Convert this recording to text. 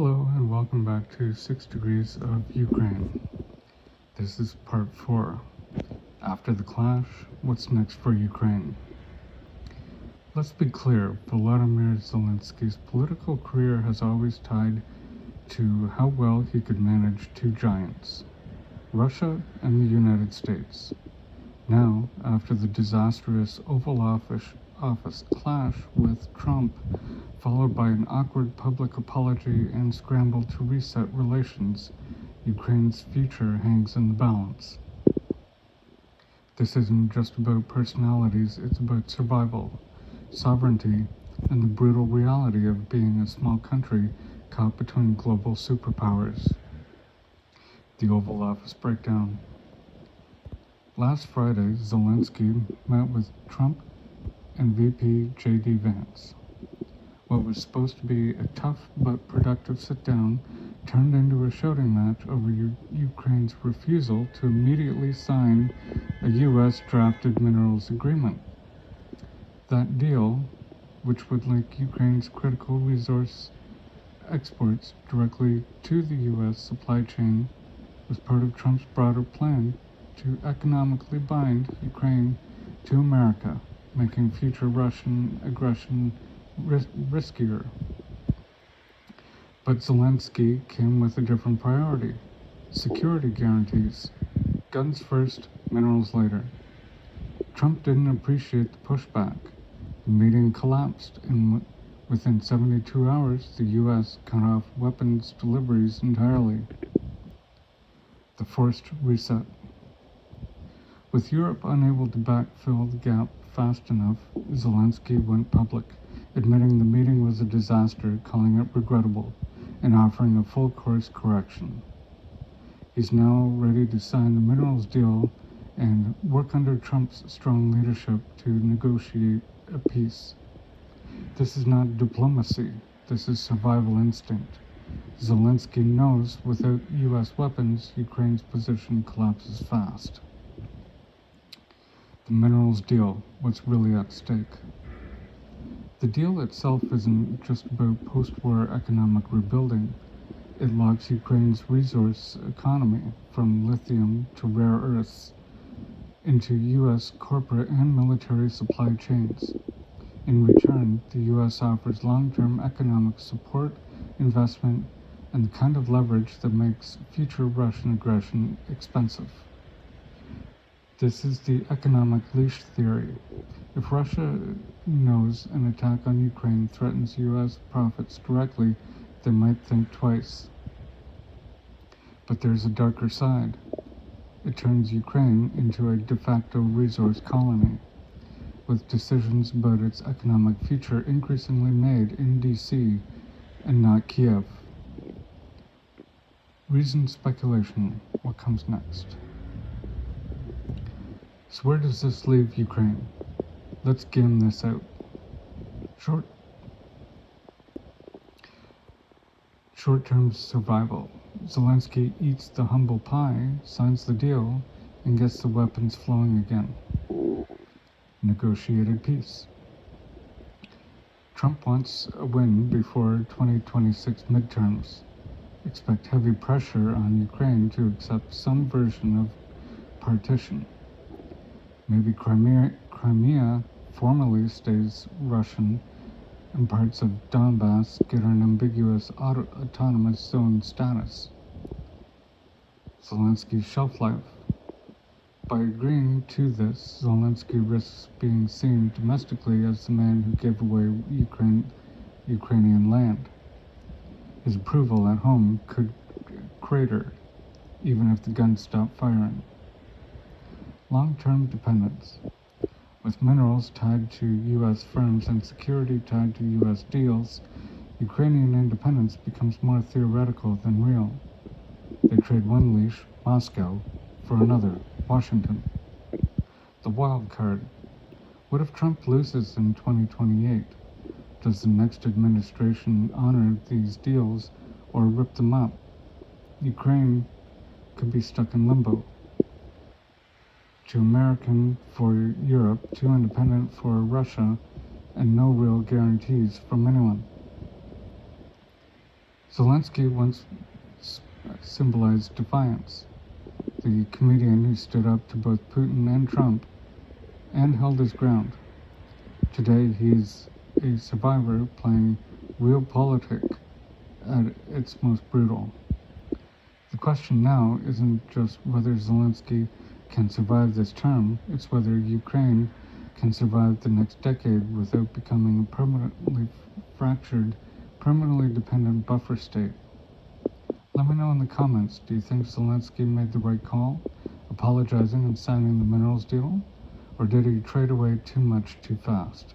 Hello and welcome back to 6 Degrees of Ukraine. This is part 4. After the clash, what's next for Ukraine? Let's be clear, Volodymyr Zelensky's political career has always tied to how well he could manage two giants, Russia and the United States. Now, after the disastrous Oval Office clash with Trump, followed by an awkward public apology and scramble to reset relations, Ukraine's future hangs in the balance. This isn't just about personalities, it's about survival, sovereignty, and the brutal reality of being a small country caught between global superpowers. The Oval Office breakdown. Last Friday, Zelenskyy met with Trump and VP J.D. Vance. What was supposed to be a tough but productive sit-down turned into a shouting match over Ukraine's refusal to immediately sign a U.S.-drafted minerals agreement. That deal, which would link Ukraine's critical resource exports directly to the U.S. supply chain, was part of Trump's broader plan to economically bind Ukraine to America, making future Russian aggression riskier. But Zelenskyy came with a different priority: security guarantees. Guns first, minerals later. Trump didn't appreciate the pushback. The meeting collapsed, and within 72 hours, the U.S. cut off weapons deliveries entirely. The forced reset. With Europe unable to backfill the gap fast enough, Zelenskyy went public, admitting the meeting was a disaster, calling it regrettable, and offering a full course correction. He's now ready to sign the minerals deal and work under Trump's strong leadership to negotiate a peace. This is not diplomacy, this is survival instinct. Zelenskyy knows without U.S. weapons, Ukraine's position collapses fast. The minerals deal, what's really at stake? The deal itself isn't just about post-war economic rebuilding. It locks Ukraine's resource economy, from lithium to rare earths, into U.S. corporate and military supply chains. In return, the U.S. offers long-term economic support, investment, and the kind of leverage that makes future Russian aggression expensive. This is the economic leash theory. If Russia knows an attack on Ukraine threatens U.S. profits directly, they might think twice. But there's a darker side. It turns Ukraine into a de facto resource colony, with decisions about its economic future increasingly made in D.C. and not Kiev. Reasoned speculation. What comes next? So where does this leave Ukraine? Let's game this out. Short-term survival. Zelenskyy eats the humble pie, signs the deal, and gets the weapons flowing again. Negotiated peace. Trump wants a win before 2026 midterms. Expect heavy pressure on Ukraine to accept some version of partition. Maybe Crimea formally stays Russian, and parts of Donbass get an ambiguous autonomous zone status. Zelenskyy's shelf life. By agreeing to this, Zelenskyy risks being seen domestically as the man who gave away Ukrainian land. His approval at home could crater, even if the guns stop firing. Long-term dependence. With minerals tied to U.S. firms and security tied to U.S. deals, Ukrainian independence becomes more theoretical than real. They trade one leash, Moscow, for another, Washington. The wild card. What if Trump loses in 2028? Does the next administration honor these deals or rip them up? Ukraine could be stuck in limbo. Too American for Europe, too independent for Russia, and no real guarantees from anyone. Zelenskyy once symbolized defiance, the comedian who stood up to both Putin and Trump and held his ground. Today he's a survivor playing realpolitik at its most brutal. The question now isn't just whether Zelenskyy can survive this term, it's whether Ukraine can survive the next decade without becoming a permanently fractured, permanently dependent buffer state. Let me know in the comments, do you think Zelenskyy made the right call, apologizing and signing the minerals deal? Or did he trade away too much too fast?